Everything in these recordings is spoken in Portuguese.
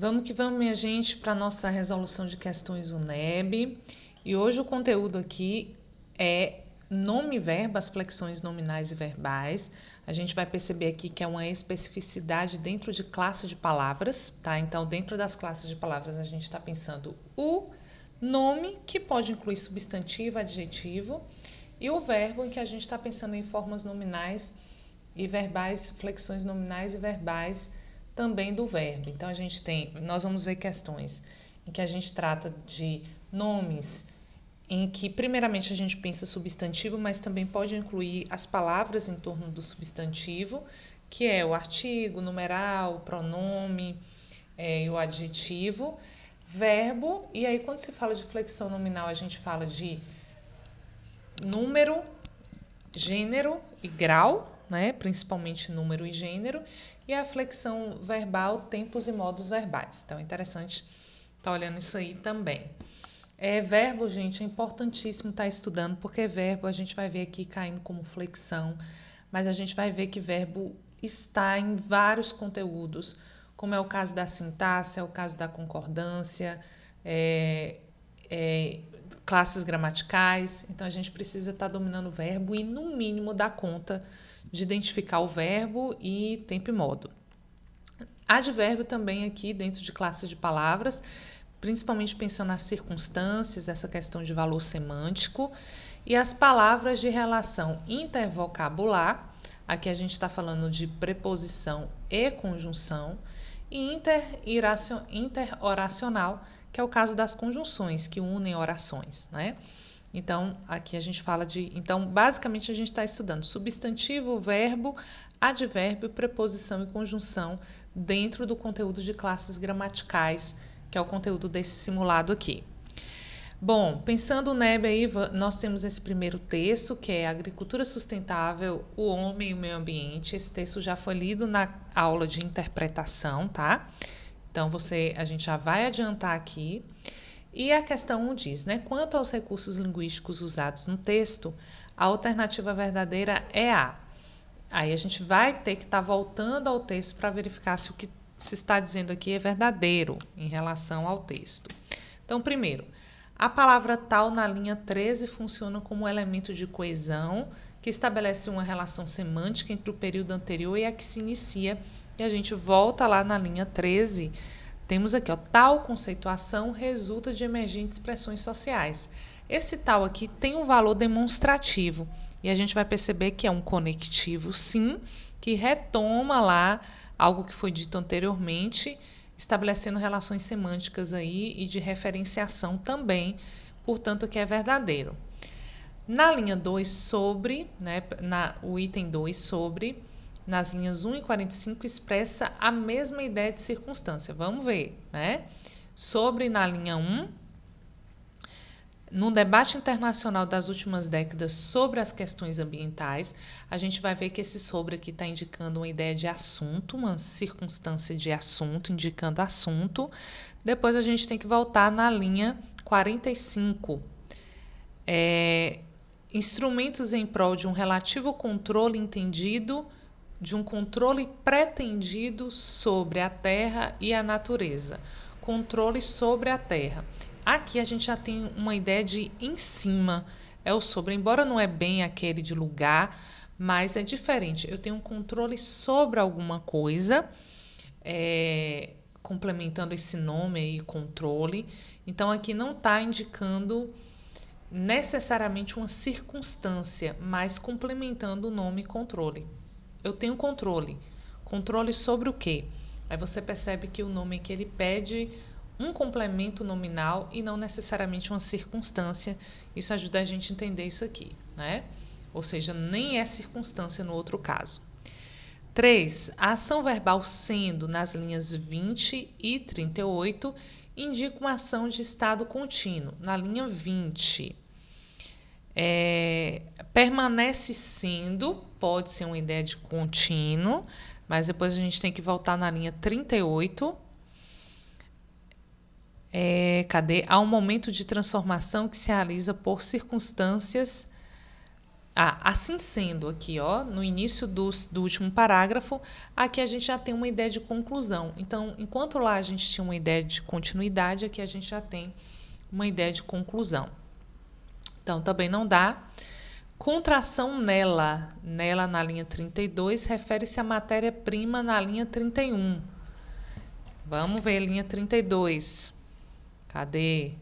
Vamos que vamos, minha gente, para a nossa resolução de questões UNEB. E hoje o conteúdo aqui é nome e verbo, as flexões nominais e verbais. A gente vai perceber aqui que é uma especificidade dentro de classe de palavras, tá? Então, dentro das classes de palavras, a gente está pensando o nome, que pode incluir substantivo, adjetivo, e o verbo, em que a gente está pensando em formas nominais e verbais, flexões nominais e verbais também do verbo. Então nós vamos ver questões em que a gente trata de nomes em que primeiramente a gente pensa substantivo, mas também pode incluir as palavras em torno do substantivo, que é o artigo, o numeral, o pronome e o adjetivo, verbo, e aí quando se fala de flexão nominal a gente fala de número, gênero e grau, né? Principalmente número e gênero, e a flexão verbal, tempos e modos verbais. Então é interessante estar olhando isso aí também. Verbo, gente, é importantíssimo estar estudando, porque verbo a gente vai ver aqui caindo como flexão, mas a gente vai ver que verbo está em vários conteúdos, como é o caso da sintaxe, é o caso da concordância, classes gramaticais. Então a gente precisa estar dominando o verbo e, no mínimo, dar conta de identificar o verbo e tempo e modo. Advérbio também aqui dentro de classes de palavras, principalmente pensando nas circunstâncias, essa questão de valor semântico, e as palavras de relação intervocabular. Aqui a gente está falando de preposição e conjunção, e interoracional, que é o caso das conjunções que unem orações, né? Então, aqui a gente fala de... Então, basicamente, a gente está estudando substantivo, verbo, advérbio, preposição e conjunção dentro do conteúdo de classes gramaticais, que é o conteúdo desse simulado aqui. Bom, pensando NEB aí, nós temos esse primeiro texto, que é Agricultura Sustentável, o Homem e o Meio Ambiente. Esse texto já foi lido na aula de interpretação, tá? Então, a gente já vai adiantar aqui. E a questão 1 diz, né? Quanto aos recursos linguísticos usados no texto, a alternativa verdadeira é A. Aí a gente vai ter que estar voltando ao texto para verificar se o que se está dizendo aqui é verdadeiro em relação ao texto. Então, primeiro, a palavra tal na linha 13 funciona como elemento de coesão que estabelece uma relação semântica entre o período anterior e a que se inicia. E a gente volta lá na linha 13. Temos aqui, tal conceituação resulta de emergentes expressões sociais. Esse tal aqui tem um valor demonstrativo e a gente vai perceber que é um conectivo, sim, que retoma lá algo que foi dito anteriormente, estabelecendo relações semânticas aí e de referenciação também, portanto, que é verdadeiro. Na linha 2, sobre, né, o item 2, sobre, nas linhas 1 e 45, expressa a mesma ideia de circunstância. Vamos ver, né? Sobre, na linha 1, no debate internacional das últimas décadas sobre as questões ambientais, a gente vai ver que esse sobre aqui está indicando uma ideia de assunto, uma circunstância de assunto, indicando assunto. Depois a gente tem que voltar na linha 45. Instrumentos em prol de um relativo controle entendido, de um controle pretendido sobre a terra e a natureza. Controle sobre a terra. Aqui a gente já tem uma ideia de em cima, é o sobre, embora não é bem aquele de lugar, mas é diferente. Eu tenho um controle sobre alguma coisa, complementando esse nome aí, controle. Então, aqui não está indicando necessariamente uma circunstância, mas complementando o nome controle. Eu tenho controle. Controle sobre o quê? Aí você percebe que o nome aqui ele pede um complemento nominal e não necessariamente uma circunstância. Isso ajuda a gente a entender isso aqui, né? Ou seja, nem é circunstância no outro caso. 3. A ação verbal sendo, nas linhas 20 e 38, indica uma ação de estado contínuo. Na linha 20, permanece sendo, pode ser uma ideia de contínuo, mas depois a gente tem que voltar na linha 38. Há um momento de transformação que se realiza por circunstâncias Assim sendo, aqui, ó, no início do último parágrafo, aqui a gente já tem uma ideia de conclusão. Então, enquanto lá a gente tinha uma ideia de continuidade, aqui a gente já tem uma ideia de conclusão. Então, também não dá. Contração nela. Nela na linha 32 refere-se à matéria-prima na linha 31. Vamos ver a linha 32. Cadê?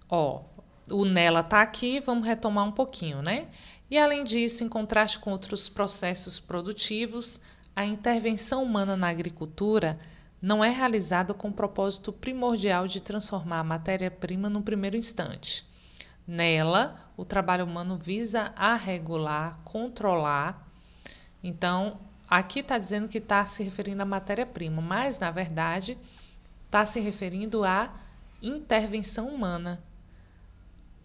Ó, o nela está aqui, vamos retomar um pouquinho, né? E, além disso, em contraste com outros processos produtivos, a intervenção humana na agricultura não é realizada com o propósito primordial de transformar a matéria-prima no primeiro instante. Nela, o trabalho humano visa a regular, controlar. Então, aqui está dizendo que está se referindo à matéria-prima, mas, na verdade, está se referindo à intervenção humana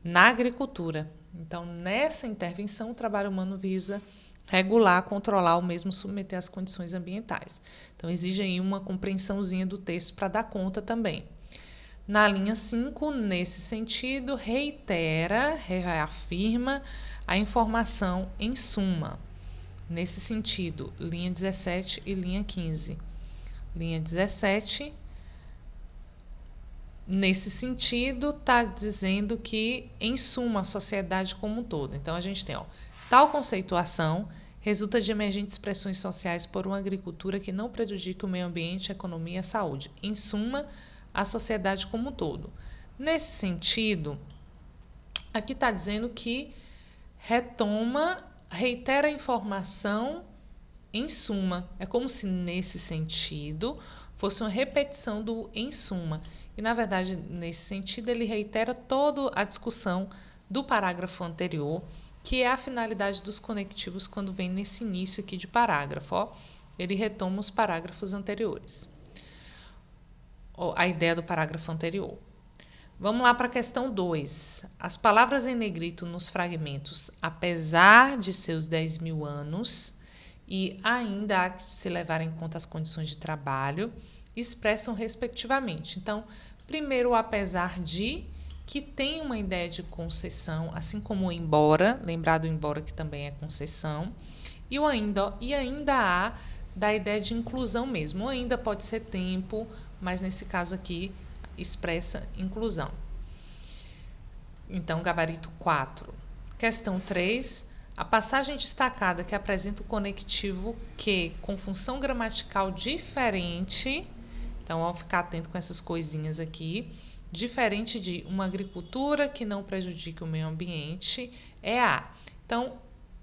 na agricultura. Então, nessa intervenção, o trabalho humano visa regular, controlar ou mesmo submeter às condições ambientais. Então, exige aí uma compreensãozinha do texto para dar conta também. Na linha 5, nesse sentido, reafirma a informação em suma. Nesse sentido, linha 17 e linha 15. Linha 17, nesse sentido, está dizendo que, em suma, a sociedade como um todo. Então, a gente tem, tal conceituação resulta de emergentes pressões sociais por uma agricultura que não prejudique o meio ambiente, a economia e a saúde. Em suma, a sociedade como um todo. Nesse sentido, aqui está dizendo que reitera a informação em suma. É como se, nesse sentido, fosse uma repetição do em suma. E, na verdade, nesse sentido, ele reitera toda a discussão do parágrafo anterior, que é a finalidade dos conectivos quando vem nesse início aqui de parágrafo. Ó, ele retoma os parágrafos anteriores. A ideia do parágrafo anterior. Vamos lá para a questão 2. As palavras em negrito nos fragmentos, apesar de seus 10.000 anos, e ainda há que se levar em conta as condições de trabalho, expressam respectivamente. Então, primeiro o apesar de, que tem uma ideia de concessão, assim como o embora, lembrado embora que também é concessão, e o ainda há da ideia de inclusão mesmo. O ainda pode ser tempo, mas nesse caso aqui expressa inclusão. Então, gabarito 4. Questão 3. A passagem destacada que apresenta o conectivo que, com função gramatical diferente, então, vamos ficar atento com essas coisinhas aqui, diferente de uma agricultura que não prejudique o meio ambiente, é a. Então,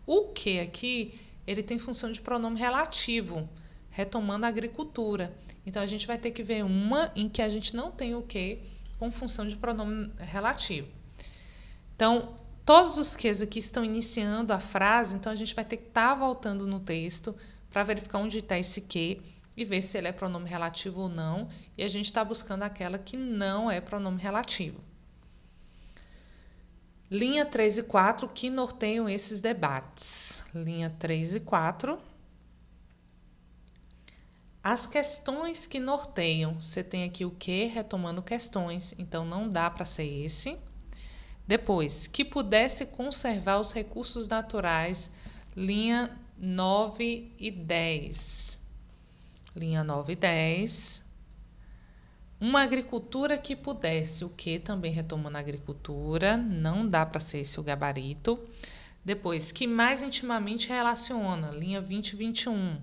o que aqui, ele tem função de pronome relativo, retomando a agricultura. Então, a gente vai ter que ver uma em que a gente não tem o que com função de pronome relativo. Então, todos os quês aqui estão iniciando a frase, então a gente vai ter que estar voltando no texto para verificar onde está esse que e ver se ele é pronome relativo ou não. E a gente está buscando aquela que não é pronome relativo. Linha 3 e 4 que norteiam esses debates. Linha 3 e 4. As questões que norteiam. Você tem aqui o que retomando questões, então não dá para ser esse. Depois, que pudesse conservar os recursos naturais, linha 9 e 10. Linha 9 e 10. Uma agricultura que pudesse, o que também retomando a agricultura, não dá para ser esse o gabarito. Depois, que mais intimamente relaciona, linha 20 e 21.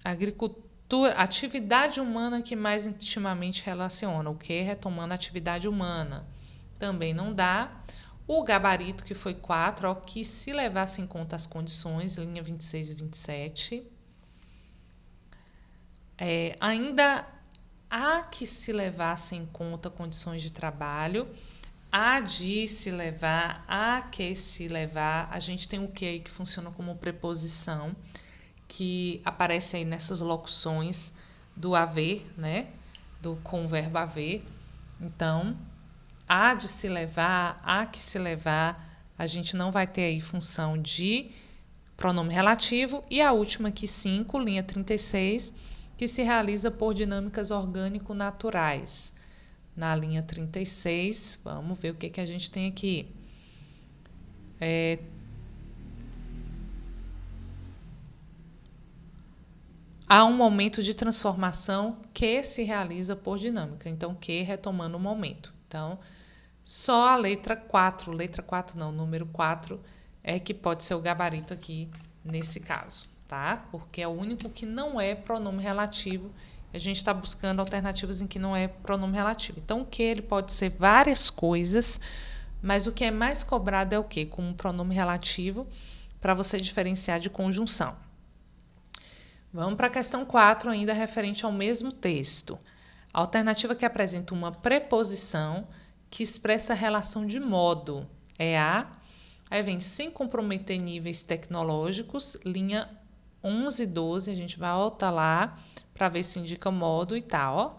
Agricultura, atividade humana que mais intimamente relaciona, o que retomando a atividade humana. Também não dá. O gabarito, que foi 4, que se levasse em conta as condições, linha 26 e 27. Ainda há que se levasse em conta condições de trabalho, há de se levar, há que se levar. A gente tem o que aí que funciona como preposição, que aparece aí nessas locuções do haver, né? Com o verbo haver. Então, há de se levar, há que se levar. A gente não vai ter aí função de pronome relativo. E a última aqui, 5, linha 36, que se realiza por dinâmicas orgânico-naturais. na linha 36, vamos ver o que a gente tem aqui. Há um momento de transformação que se realiza por dinâmica. Então, que retomando o momento. Então, só a letra 4 não, número 4, é que pode ser o gabarito aqui nesse caso, tá? Porque é o único que não é pronome relativo. A gente está buscando alternativas em que não é pronome relativo. Então, o que ele pode ser várias coisas, mas o que é mais cobrado é o que? Com um pronome relativo, para você diferenciar de conjunção. Vamos para a questão 4, ainda referente ao mesmo texto. A alternativa que apresenta uma preposição que expressa a relação de modo é a... Aí vem sem comprometer níveis tecnológicos, linha 11 e 12, a gente vai voltar lá para ver se indica modo e tal. Ó.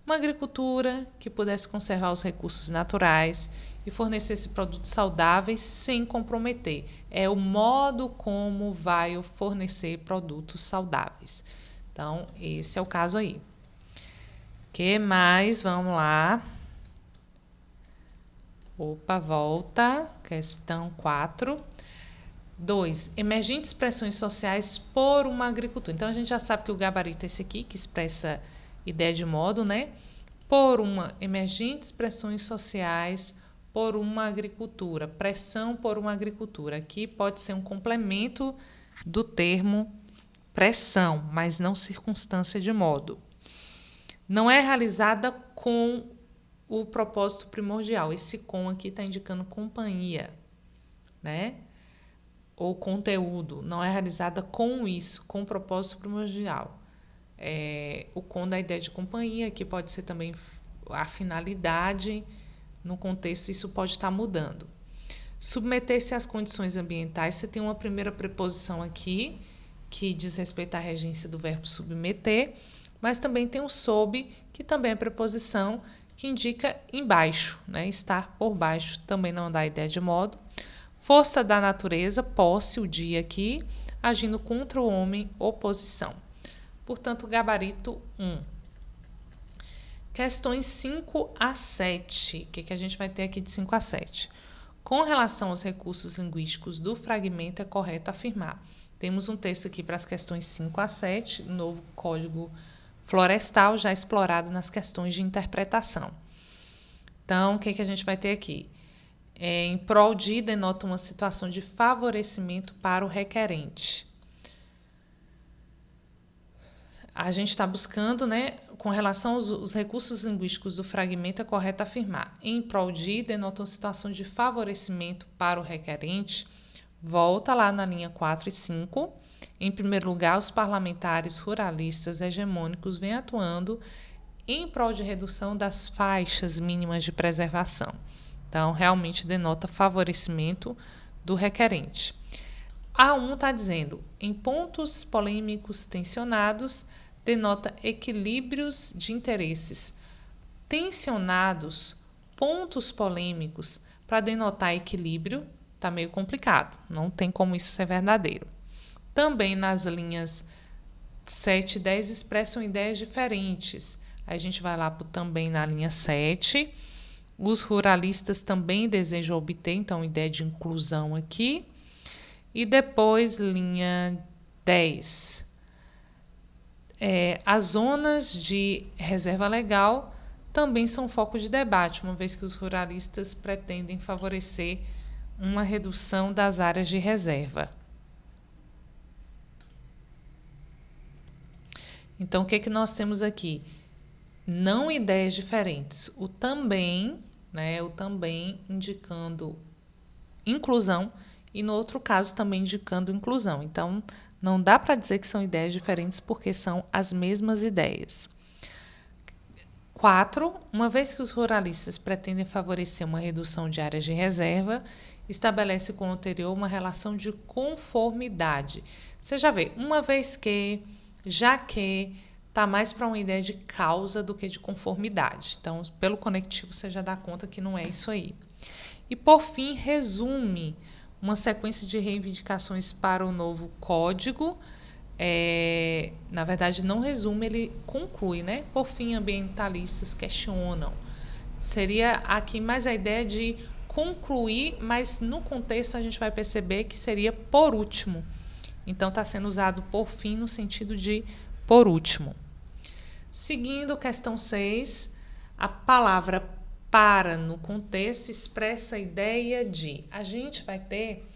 Uma agricultura que pudesse conservar os recursos naturais e fornecesse produtos saudáveis sem comprometer. É o modo como vai fornecer produtos saudáveis. Então, esse é o caso aí. Que mais? Vamos lá. Opa, volta. Questão 4. 2. Emergentes expressões sociais por uma agricultura. Então, a gente já sabe que o gabarito é esse aqui, que expressa ideia de modo, né? Por uma emergentes expressões sociais por uma agricultura. Pressão por uma agricultura. Aqui pode ser um complemento do termo pressão, mas não circunstância de modo. Não é realizada com o propósito primordial. Esse com aqui está indicando companhia, né? Ou conteúdo. Não é realizada com isso, com o propósito primordial. O com da ideia de companhia, que pode ser também a finalidade. No contexto, isso pode estar mudando. Submeter-se às condições ambientais. Você tem uma primeira preposição aqui, que diz respeito à regência do verbo submeter, mas também tem um sob, que também é preposição, que indica embaixo, né? Estar por baixo, também não dá ideia de modo. Força da natureza, posse, o dia aqui, agindo contra o homem, oposição. Portanto, gabarito 1. Questões 5 a 7. O que a gente vai ter aqui de 5 a 7? Com relação aos recursos linguísticos do fragmento, é correto afirmar. Temos um texto aqui para as questões 5 a 7, novo código florestal, já explorado nas questões de interpretação. Então, o que a gente vai ter aqui? Em prol de denota uma situação de favorecimento para o requerente. A gente está buscando, né, com relação aos recursos linguísticos do fragmento, é correto afirmar. Em prol de denota uma situação de favorecimento para o requerente. Volta lá na linha 4 e 5. Em primeiro lugar, os parlamentares ruralistas hegemônicos vêm atuando em prol de redução das faixas mínimas de preservação. Então, realmente denota favorecimento do requerente. A1 está dizendo, em pontos polêmicos tensionados, denota equilíbrios de interesses. Tensionados, pontos polêmicos, para denotar equilíbrio, está meio complicado, não tem como isso ser verdadeiro. Também nas linhas 7 e 10 expressam ideias diferentes. Aí a gente vai lá para também na linha 7. Os ruralistas também desejam obter, então, ideia de inclusão aqui. E depois, linha 10. As zonas de reserva legal também são foco de debate, uma vez que os ruralistas pretendem favorecer uma redução das áreas de reserva. Então, o que nós temos aqui? Não ideias diferentes. O também, né? O também indicando inclusão e no outro caso também indicando inclusão. Então, não dá para dizer que são ideias diferentes porque são as mesmas ideias. 4. Uma vez que os ruralistas pretendem favorecer uma redução de áreas de reserva, estabelece com o anterior uma relação de conformidade. Você já vê, uma vez que, já que, está mais para uma ideia de causa do que de conformidade. Então, pelo conectivo, você já dá conta que não é isso aí. E, por fim, resume uma sequência de reivindicações para o novo código. Na verdade, não resume, ele conclui, né? Por fim, ambientalistas questionam Seria aqui mais a ideia de concluir, mas no contexto a gente vai perceber que seria por último. Então, está sendo usado por fim no sentido de por último. Seguindo, questão 6, a palavra para no contexto expressa a ideia de a gente vai ter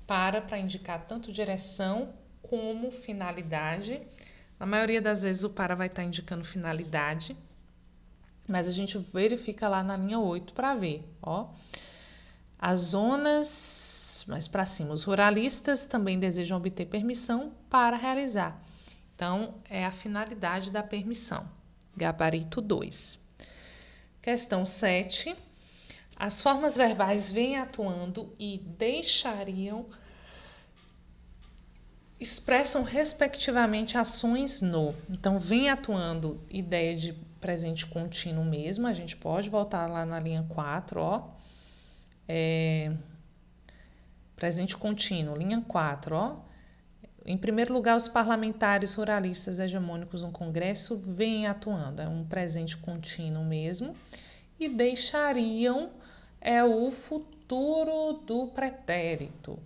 para indicar tanto direção como finalidade. Na maioria das vezes o para vai estar indicando finalidade, mas a gente verifica lá na linha 8 para ver, ó. As zonas, mais para cima, os ruralistas também desejam obter permissão para realizar. Então, é a finalidade da permissão. Gabarito 2. Questão 7. As formas verbais vêm atuando e deixariam expressam respectivamente ações no. Então, vem atuando ideia de presente contínuo mesmo. A gente pode voltar lá na linha 4, ó. Presente contínuo, linha 4, ó. Em primeiro lugar, os parlamentares ruralistas hegemônicos no Congresso vêm atuando. É um presente contínuo mesmo. E deixariam o futuro do pretérito,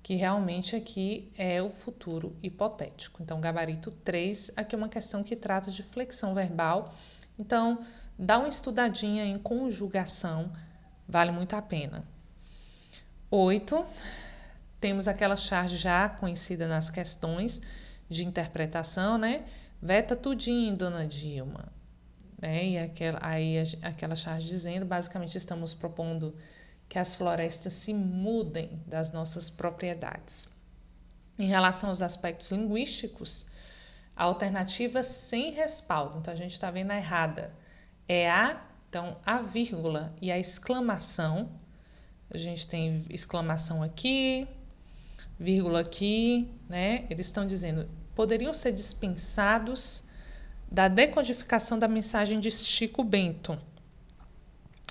que realmente aqui é o futuro hipotético. Então, gabarito 3, aqui é uma questão que trata de flexão verbal. Então, dá uma estudadinha em conjugação, vale muito a pena. 8, temos aquela charge já conhecida nas questões de interpretação, né? Veta tudinho, dona Dilma. E aquela charge dizendo, basicamente estamos propondo que as florestas se mudem das nossas propriedades. Em relação aos aspectos linguísticos, a alternativa sem respaldo, então a gente está vendo a errada, então a vírgula e a exclamação, a gente tem exclamação aqui, vírgula aqui, né? Eles estão dizendo, poderiam ser dispensados da decodificação da mensagem de Chico Bento.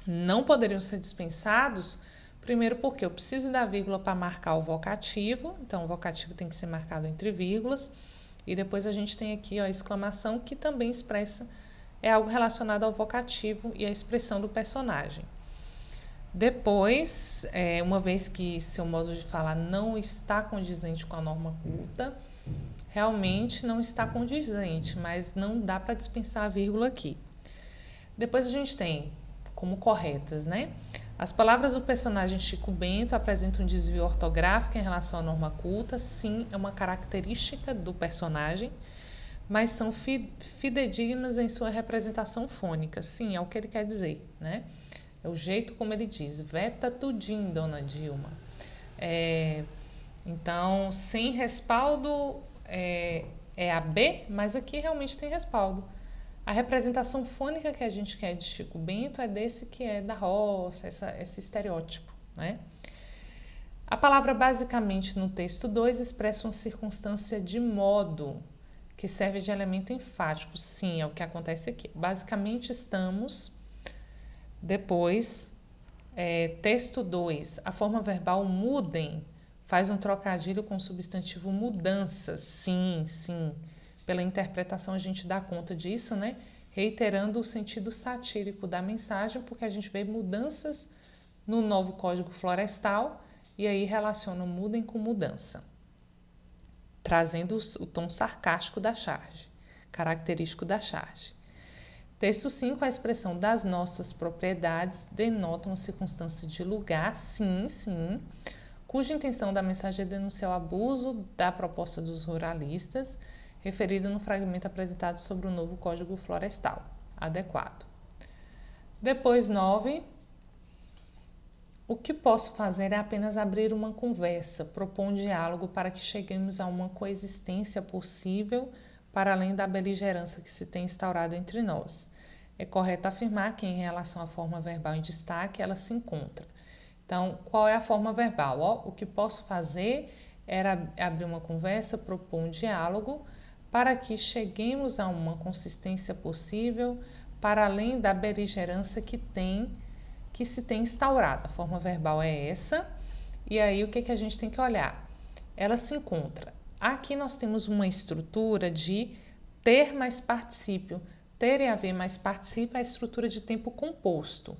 Não poderiam ser dispensados, primeiro porque eu preciso da vírgula para marcar o vocativo, então o vocativo tem que ser marcado entre vírgulas, e depois a gente tem aqui a exclamação, que também expressa, é algo relacionado ao vocativo e à expressão do personagem. Depois, uma vez que seu modo de falar não está condizente com a norma culta, realmente não está condizente, mas não dá para dispensar a vírgula aqui. Depois a gente tem como corretas, né? As palavras do personagem Chico Bento apresentam um desvio ortográfico em relação à norma culta. Sim, é uma característica do personagem, mas são fidedignas em sua representação fônica. Sim, é o que ele quer dizer, né? É o jeito como ele diz, veta tudinho, dona Dilma. Então, sem respaldo é a B, mas aqui realmente tem respaldo. A representação fônica que a gente quer de Chico Bento é desse que é da roça, esse estereótipo, né? A palavra basicamente no texto 2 expressa uma circunstância de modo, que serve de elemento enfático. Sim, é o que acontece aqui. Basicamente estamos, depois, texto 2, a forma verbal mudem, faz um trocadilho com o substantivo mudanças. Sim, sim. Pela interpretação a gente dá conta disso, né? Reiterando o sentido satírico da mensagem, porque a gente vê mudanças no novo Código Florestal e aí relaciona mudem com mudança, trazendo o tom sarcástico da charge, característico da charge. Texto 5, a expressão das nossas propriedades denota uma circunstância de lugar, sim, sim, cuja intenção da mensagem é denunciar o abuso da proposta dos ruralistas, referida no fragmento apresentado sobre o novo Código Florestal, adequado. Depois, 9. O que posso fazer é apenas abrir uma conversa, propor um diálogo para que cheguemos a uma coexistência possível para além da beligerância que se tem instaurado entre nós. É correto afirmar que, em relação à forma verbal em destaque, ela se encontra. Então, qual é a forma verbal? O que posso fazer era abrir uma conversa, propor um diálogo, para que cheguemos a uma consistência possível para além da beligerância que se tem instaurado. A forma verbal é essa, e aí o que a gente tem que olhar? Ela se encontra. Aqui nós temos uma estrutura de ter mais particípio, ter e haver, mas participa a estrutura de tempo composto.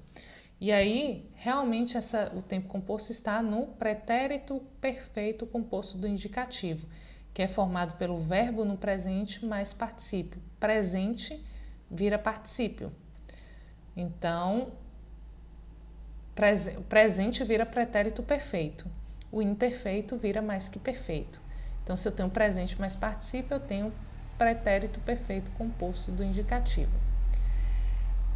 E aí, realmente, o tempo composto está no pretérito perfeito composto do indicativo, que é formado pelo verbo no presente mais particípio. Presente vira particípio. Então, presente vira pretérito perfeito. O imperfeito vira mais que perfeito. Então, se eu tenho presente mais particípio, eu tenho pretérito perfeito composto do indicativo.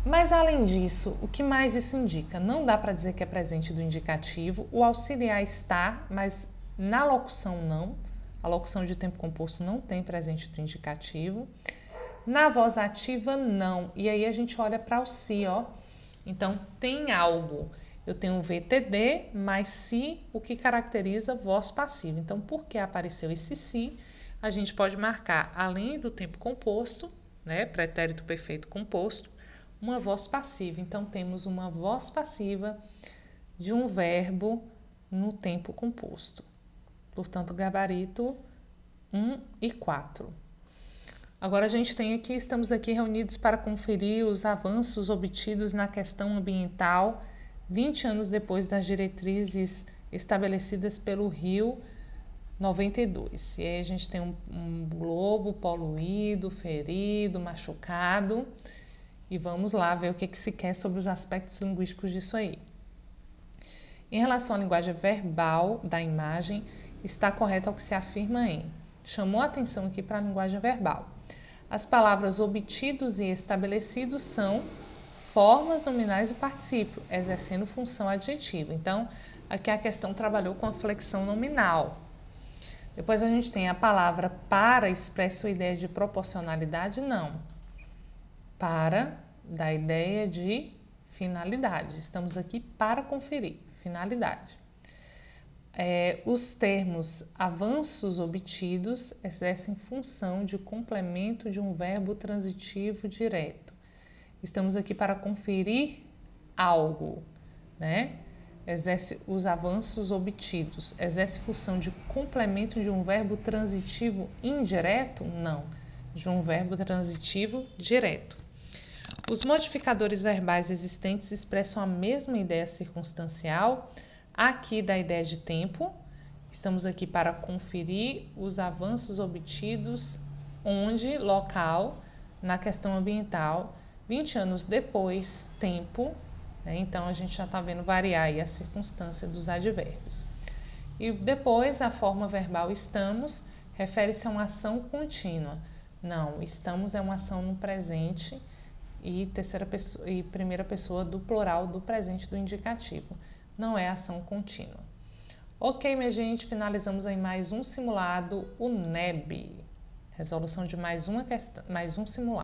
Mas, além disso, o que mais isso indica? Não dá para dizer que é presente do indicativo. O auxiliar está, mas na locução não. A locução de tempo composto não tem presente do indicativo. Na voz ativa, não. E aí a gente olha para o se, ó. Então, tem algo. Eu tenho VTD mais se, o que caracteriza voz passiva. Então, porque apareceu esse se, a gente pode marcar, além do tempo composto, né, pretérito perfeito composto, uma voz passiva. Então, temos uma voz passiva de um verbo no tempo composto. Portanto, gabarito 1 e 4. Agora, a gente tem aqui, estamos aqui reunidos para conferir os avanços obtidos na questão ambiental 20 anos depois das diretrizes estabelecidas pelo Rio 92. E aí a gente tem um globo poluído, ferido, machucado. E vamos lá ver o que se quer sobre os aspectos linguísticos disso aí. Em relação à linguagem verbal da imagem, está correto ao que se afirma em. Chamou a atenção aqui para a linguagem verbal. As palavras obtidos e estabelecidos são formas nominais do particípio, exercendo função adjetiva. Então, aqui a questão trabalhou com a flexão nominal. Depois a gente tem a palavra para, expressa a ideia de proporcionalidade? Não. Para, da ideia de finalidade. Estamos aqui para conferir, finalidade. Os termos avanços obtidos exercem função de complemento de um verbo transitivo direto. Estamos aqui para conferir algo, né? Exerce os avanços obtidos. Exerce função de complemento de um verbo transitivo indireto? Não, de um verbo transitivo direto. Os modificadores verbais existentes expressam a mesma ideia circunstancial, aqui da ideia de tempo. Estamos aqui para conferir os avanços obtidos onde, local, na questão ambiental, 20 anos depois, tempo, né? Então a gente já está vendo variar aí a circunstância dos advérbios. E depois a forma verbal estamos refere-se a uma ação contínua. Não, estamos é uma ação no presente e terceira pessoa e primeira pessoa do plural do presente do indicativo. Não é ação contínua. Ok, minha gente, finalizamos aí mais um simulado, o NEB. Resolução de mais uma questão, mais um simulado.